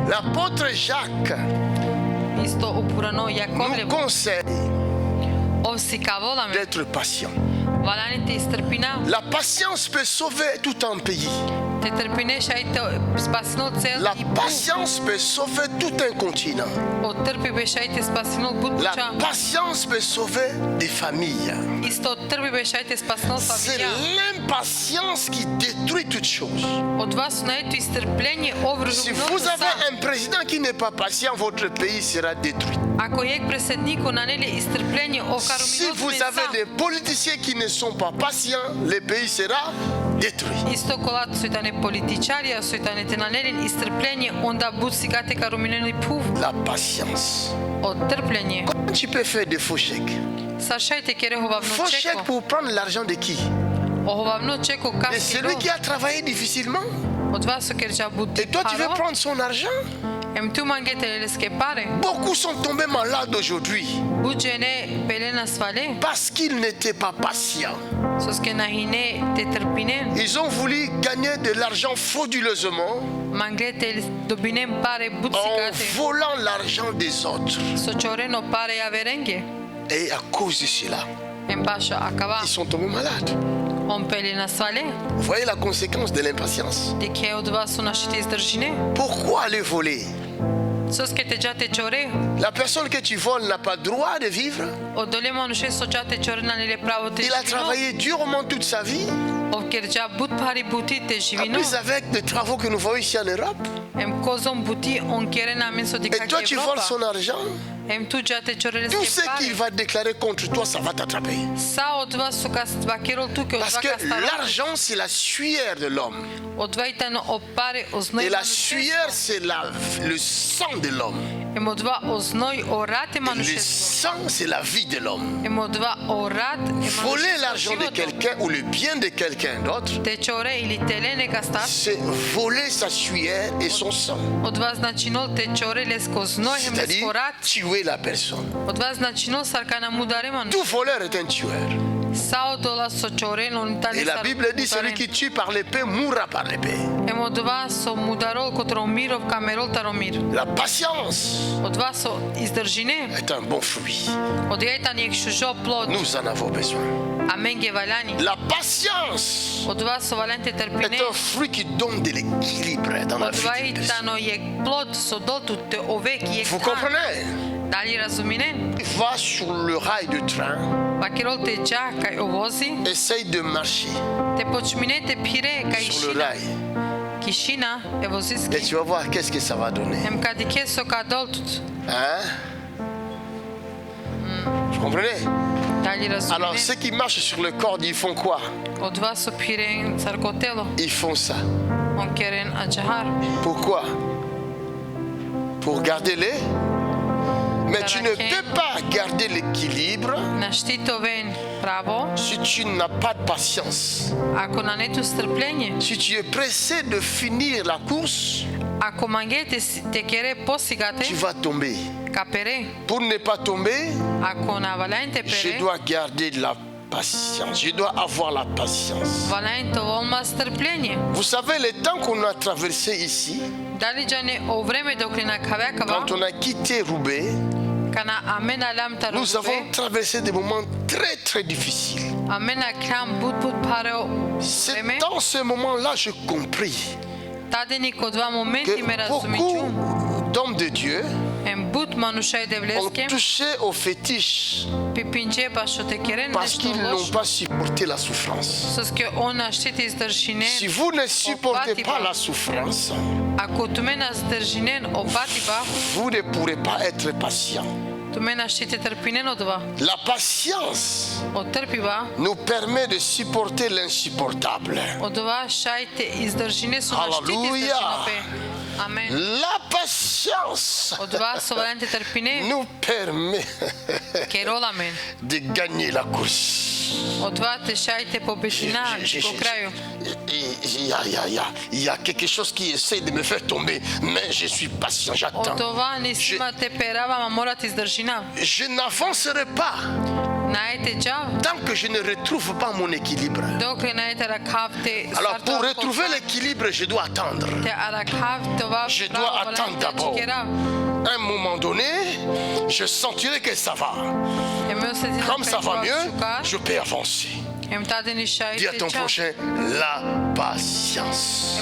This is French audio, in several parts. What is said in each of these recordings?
L'apôtre Jacques Isto uporano nous Jakovljevo conseille ovsi kavolame d'être patient. valanite istrpina La patience peut sauver tout un pays. te trpinesh ai te spasinul cel La i patience peut sauver tout un continent. o trpi besh ai te spasinul La buduća patience peut sauver des familles. isto trpi besh ai te spasinul C'est familija l'impatience qui détruit toutes choses. od vas na eto istrpljenje Si ovružu vous avez un président qui n'est pas patient, votre pays sera détruit. ako je predsjedniku naneli istrpljenje ovkaru Si vous avez des politiciens qui ne sont pas patients, le pays sera détruit. isto kolat su itane političari, a su itane te nanelin istrpljenje, onda bud sigate ka ruminenui puv La patience. od trpljenje. Comment tu peux faire des faux chèques? Sa šajte kere hovavno Faux chèques čeko. pour prendre l'argent de qui? O hovavno čeko De kaski celui qui a travaillé difficilement. od vas su kerja bud Et toi, tu veux haro. prendre son argent? Em tu mangetele skepare. Beaucoup sont tombés malades aujourd'hui Buđene pelena svale. parce qu'ils n'étaient pas patients. Soske nahine te trpine. Ils ont voulu gagner de l'argent frauduleusement Mangete dobinem pare bud en sigate. volant l'argent des autres. Sočoreno pare averenge. Et à cause de cela, Em paša akava. ils sont tombés malades. On pelena svale. Vous voyez la conséquence de l'impatience. Dek je od vas su našite izdržine. Pourquoi aller voler? Soske te džate čore. La personne que tu voles n'a pas droit de vivre. Odole manuše sočate čore na nele pravo te Il a živino. travaillé durement toute sa vie. Ovkerja bud pari buti te En živino. plus avec des travaux que nous voyons ici en Europe. Em kozom buti on kere na min so Et dikak toi tu voles Evropa. son argent. Em tu džate čorele Tout ce qu'il skepare. va déclarer contre toi, ça va t'attraper. Sa od vas su vakerol tu ke od Parce vas que kastaro. l'argent, c'est la sueur de l'homme. Od vajtano opare oznoj Et la manuše. sueur, c'est le sang de l'homme. Em od va oznoj orate Le manuše. sang, c'est la vie de l'homme. Em od va orat Voler l'argent de quelqu'un ou le bien de quelqu'un d'autre, Te čore ili telene kastar. c'est voler sa sueur et son sang. Od vas načinol te čore lesko znoj hem C'est-à-dire lesko rat. tuer la personne. Od vas načinol sarkana mudare manuše. Tout voleur est un tueur. Sa od dola so čore non tani Et la Bible dit, celui qui tue par l'épée mourra par l'épée. Em od vas so mudarol kod Romirov kamerol taromir. La patience Od vas so izdržine. est un bon fruit. Od jajta njeg šužo plod. Nous en avons besoin. Amen ge valjani. La patience Od vas so valente est trpine. un fruit qui donne de l'équilibre dans la Od vie d'une personne. vajtano je plod so dotu te ovek je Vous tran. comprenez? Da li razumine? Va sur le rail du train, Vakirol te dža kaj ovozi. essaye de marcher Te počmine te pire kaj sur le išina. rail. Kišina Et evoziski. tu vas voir qu'est-ce que ça va donner. Em kad ike so ka doltut. Hein? Vous comprenez? Da li Alors razumine? ceux qui marchent sur le corps, ils font quoi? Od vas so pire carkotelo. Ils font ça. On keren a džahar. Pourquoi? Pour garder les... Mais tu ne peux pas garder l'équilibre Na štito ven pravo. si tu n'as pas de patience. Ako na netu strpljenje. Si tu es pressé de finir la course, Ako mangete te kere posigate. tu vas tomber. Kapere. Pour ne pas tomber, Ako na valente je pere. dois garder de la patience. Je dois avoir la patience. Valente volma strpljenje. Vous savez, le temps qu'on a traversé ici, Da li džane o vreme dok li na kaveakava. quand on a quitté Roubaix, Kana amena lam nous avons tarove. traversé des moments très très difficiles. Amena kram but pareo. C'est Vreme. dans ce moment-là que j'ai compris Tadeni kod dva momenti que me razumiću. beaucoup d'hommes de Dieu Em but manušaj ont devleskem. touché au fétiche Pipinče pa što te keren parce nešto qu'ils n'ont loš. pas supporté la souffrance. Soske ona štiti izdržine. Si vous ne supportez pas la souffrance, Ako tu mena zdržinen opatiba. vous ne pourrez pas être patient. Tu mena štiti trpinen odva. La patience Od trpiva. nous permet de supporter l'insupportable. Odva šajte izdržine su na štiti Halleluja. izdržine. Amen. La patience Odva su valente trpine. nous permet Kerol amen. de gagner la course. Odva te šajte pobeđina po kraju. Il y a quelque chose qui essaie de me faire tomber, mais je suis patient, j'attends. Odva nisima te perava, ma morate izdržina. Je n'avancerai pas Înainte geam, tant que je ne retrouve pas mon équilibre. dok înainte rakavte Alors pour retrouver l'équilibre, je dois attendre. te arakavte va Je dois attendre d'abord. À un moment donné, je sentirai que ça va. Comme ça va mieux, je peux avancer. Dis à ton prochain, la patience.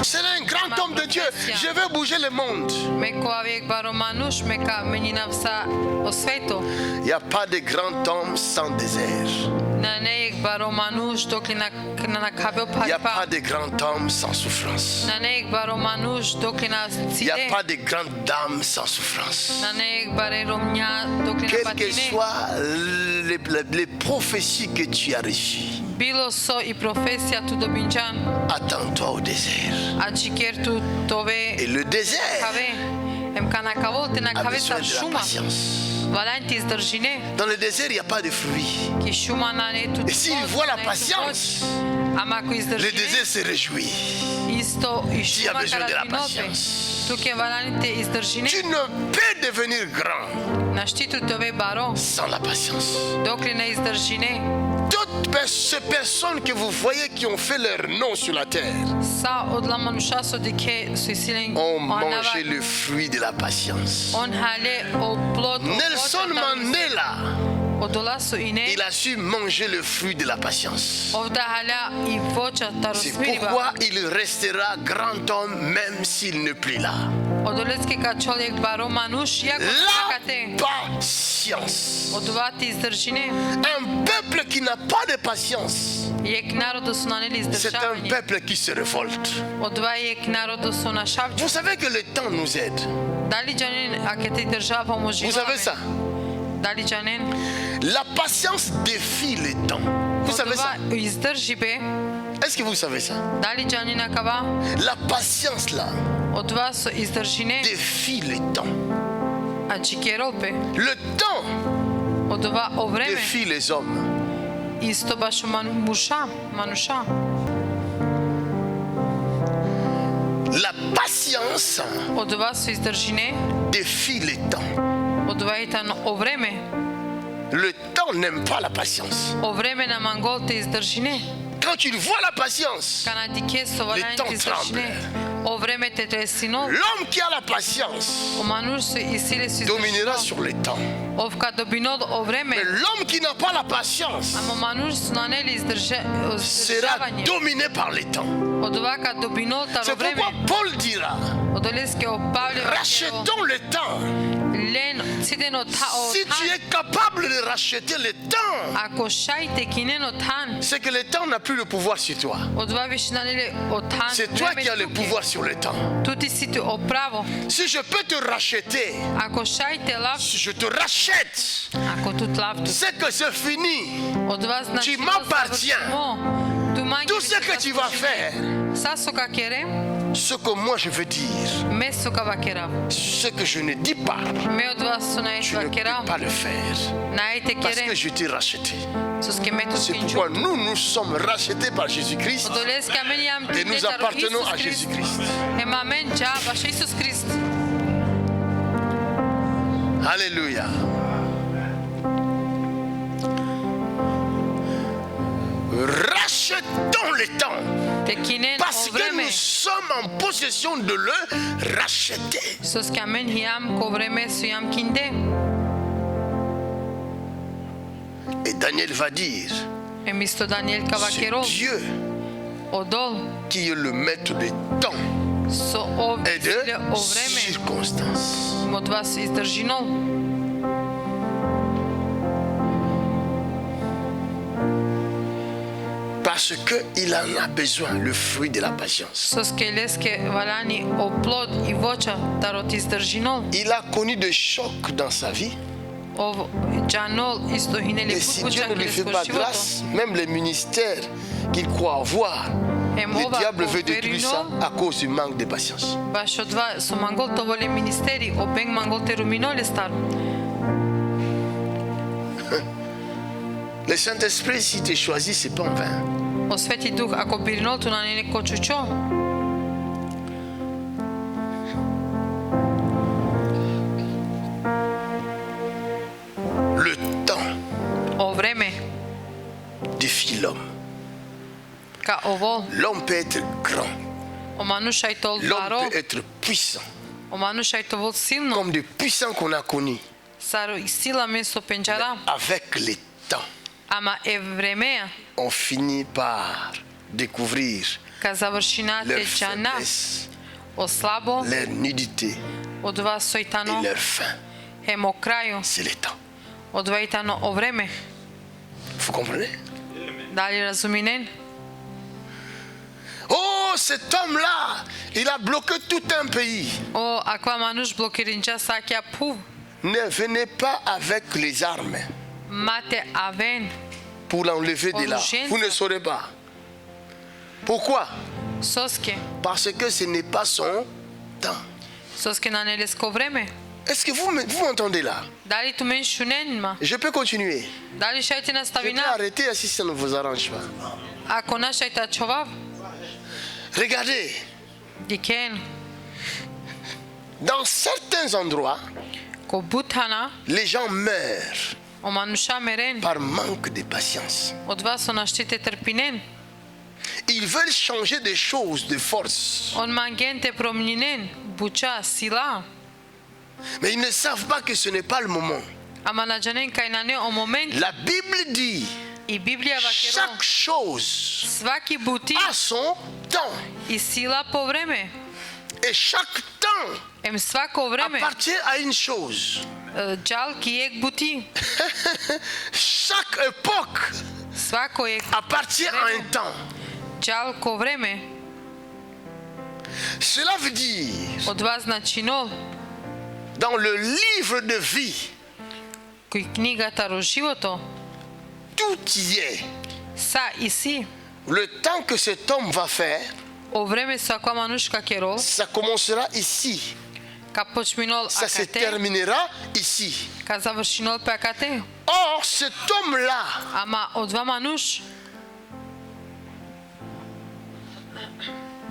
C'est un grand homme de Dieu. Je veux bouger le monde. Il n'y a pas de grand homme sans désert. Il n'y a pas de grand homme sans souffrance. Il n'y a pas de grande dame sans souffrance. Quelles que soient les prophéties que tu as reçues, attends-toi au désert. Et le désert a besoin de la patience. Dans le désert, il n'y a pas de fruits. Et s'il voit la patience, le désert se réjouit. Tu as besoin de la patience. Tu ne peux devenir grand sans la patience. Toutes ces personnes que vous voyez qui ont fait leur nom sur la terre ont mangé le fruit de la patience. Nelson Mandela, il a su manger le fruit de la patience. C'est pourquoi il restera grand homme même s'il n'est plus là. La patience. Un peuple qui n'a pas de patience, c'est un peuple qui se révolte. Vous savez que le temps nous aide. Vous savez ça? La patience défie le temps. Vous savez ça? Est-ce que vous savez ça? La patience là défie le temps. Le temps défie les hommes. La patience défie le temps. Le temps n'aime pas la patience. Quand tu vois la patience, le temps tremble. L'homme qui a la patience dominera sur le temps. Mais l'homme qui n'a pas la patience sera dominé par le temps. C'est pourquoi Paul dira, rachetons le temps. Si tu es capable de racheter le temps, c'est que le temps n'a plus le pouvoir sur toi. C'est toi qui as le pouvoir sur le temps. Si je peux te racheter, si je te rachète, c'est que c'est fini. Tu m'appartiens. Tout ce que tu vas faire, ce que moi je veux dire, ce que je ne dis pas, tu ne peux pas le faire. Parce que je t'ai racheté. C'est pourquoi nous sommes rachetés par Jésus-Christ et nous appartenons à Jésus-Christ. Alléluia. Rachetons le temps. Parce que nous sommes en possession de le racheter. Et Daniel va dire, c'est Dieu qui est le maître des temps et de circonstances. Parce qu'il en a besoin, le fruit de la patience. Il a connu des chocs dans sa vie. Et si Dieu ne lui fait pas grâce, même les ministères qu'il croit avoir, le diable veut détruire ça à cause du manque de patience. Le Saint-Esprit, si tu choisis, c'est pas en vain. L'homme peut être grand. L'homme peut être puissant. Comme des puissants qu'on a connus. Avec les temps, on finit par découvrir leur faiblesse, leur nudité et leur faim. C'est le temps. Vous comprenez? Oh, cet homme-là, il a bloqué tout un pays. Ne venez pas avec les armes pour l'enlever de là. Vous ne saurez pas. Pourquoi? Parce que ce n'est pas son temps. Est-ce que vous m'entendez là? Je peux continuer. Je peux arrêter si ça ne vous arrange pas. Regardez. Dans certains endroits, les gens meurent par manque de patience. Ils veulent changer des choses de force. Mais ils ne savent pas que ce n'est pas le moment. La Bible dit chaque chose a son temps. Et chaque temps appartient à une chose. Chaque époque appartient à un temps. Cela veut dire, dans le livre de vie, tout y est. Le temps que cet homme va faire, ça commencera ici. Ça se terminera ici. Or, cet homme-là,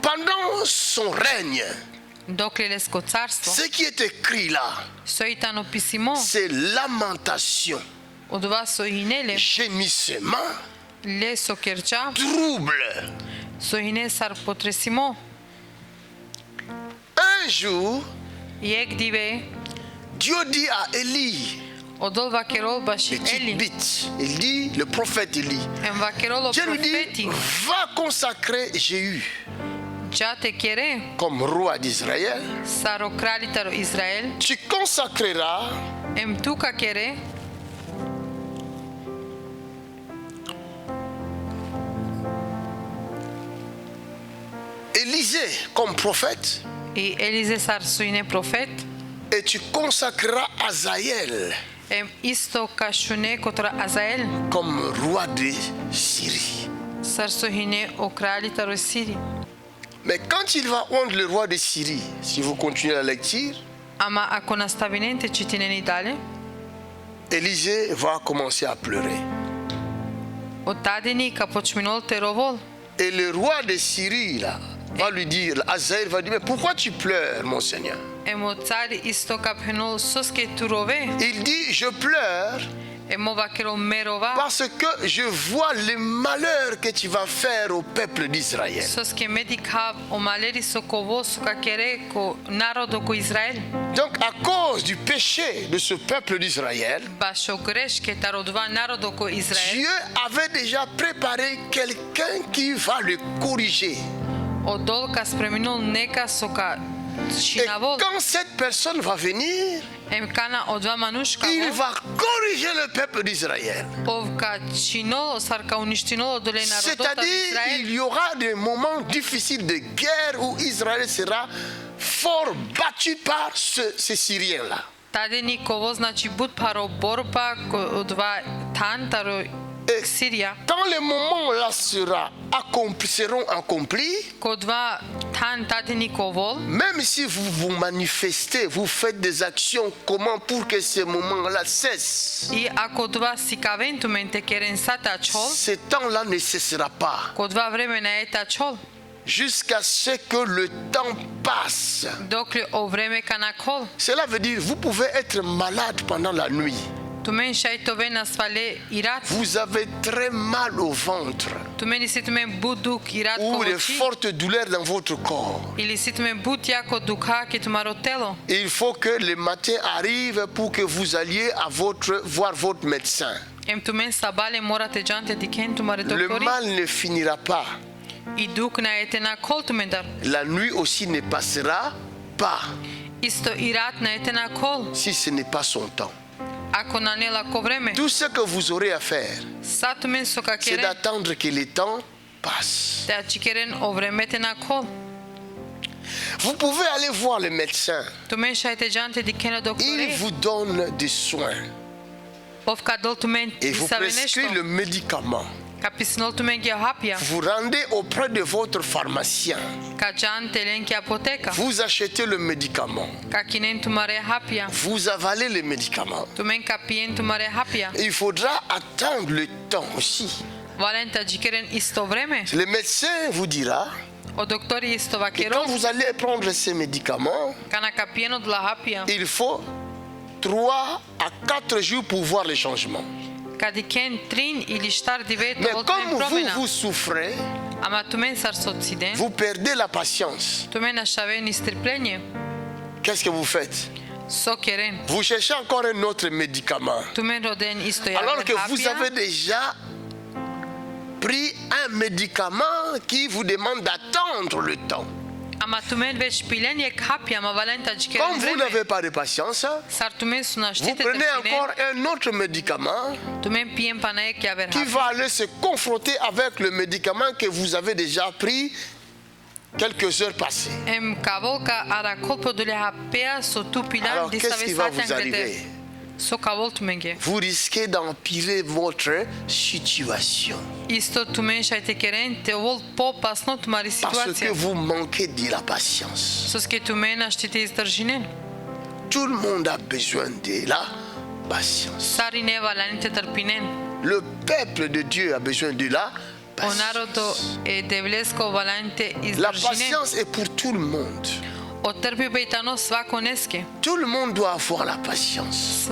pendant son règne, ce qui est écrit là, c'est lamentation, gémissement, trouble. Un jour, Dieu dit à Élie, il dit, le prophète Élie, Dieu lui dit, va consacrer Jéhu comme roi d'Israël. Tu consacreras Élisée comme prophète. Et tu consacreras Azaël comme roi de Syrie. Mais quand il va rendre le roi de Syrie, si vous continuez la lecture, Élisée va commencer à pleurer. Et le roi de Syrie là, va lui dire, Azaël va dire, mais pourquoi tu pleures, mon Seigneur? Il dit, je pleure parce que je vois les malheurs que tu vas faire au peuple d'Israël. Donc à cause du péché de ce peuple d'Israël, Dieu avait déjà préparé quelqu'un qui va le corriger. Et quand cette personne va venir, il va corriger le peuple d'Israël. C'est-à-dire il y aura des moments difficiles de guerre où Israël sera fort battu par ces Syriens-là. Et quand les moments-là seront accomplis, même si vous vous manifestez, vous faites des actions, comment pour que ces moments-là cessent? Ce temps-là ne cessera pas jusqu'à ce que le temps passe. Cela veut dire vous pouvez être malade pendant la nuit. Vous avez très mal au ventre. Ou de fortes douleurs dans votre corps. Il faut que le matin arrive pour que vous alliez voir votre médecin. Le mal ne finira pas. La nuit aussi ne passera pas. Si ce n'est pas son temps. Tout ce que vous aurez à faire, c'est d'attendre que le temps passe. Vous pouvez aller voir le médecin. Il vous donne des soins. Et vous prescrit le médicament. Vous rendez auprès de votre pharmacien. Vous achetez le médicament. Vous avalez le médicament. Il faudra attendre le temps aussi. Le médecin vous dira que quand vous allez prendre ces médicaments, il faut 3 à 4 jours pour voir les changements. Mais comme vous souffrez, vous perdez la patience. Qu'est-ce que vous faites? Vous cherchez encore un autre médicament. Alors que vous avez déjà pris un médicament qui vous demande d'attendre le temps. Comme vous n'avez pas de patience, vous prenez encore un autre médicament qui va aller se confronter avec le médicament que vous avez déjà pris quelques heures passées. Alors qu'est-ce qui va vous arriver? Vous risquez d'empirer votre situation. Parce que vous manquez de la patience. Tout le monde a besoin de la patience. Le peuple de Dieu a besoin de la patience. La patience est pour tout le monde. Tout le monde doit avoir la patience.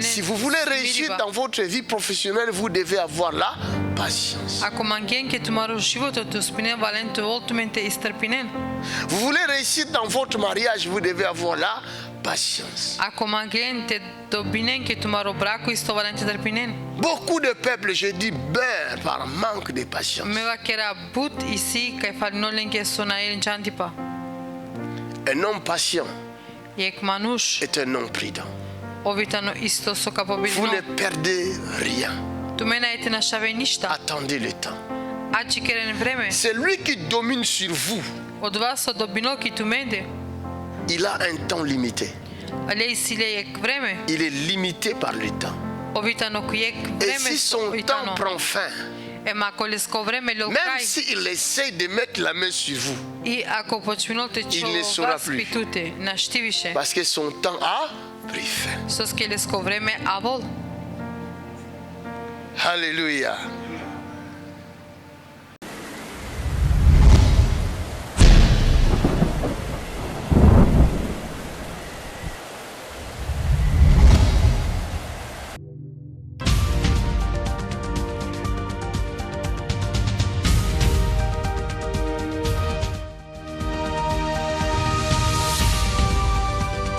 Si vous voulez réussir dans votre vie professionnelle, vous devez avoir la patience. Vous voulez réussir dans votre mariage, vous devez avoir la patience. Beaucoup de peuples, je dis, meurent par manque de patience. Un homme patient est un homme prudent. Vous ne perdez rien. Attendez le temps. C'est lui qui domine sur vous. Il a un temps limité. Il est limité par le temps. Et si son temps prend fin, même s'il essaie de mettre la main sur vous, il ne saura plus. Parce que son temps a pris fin. Alléluia.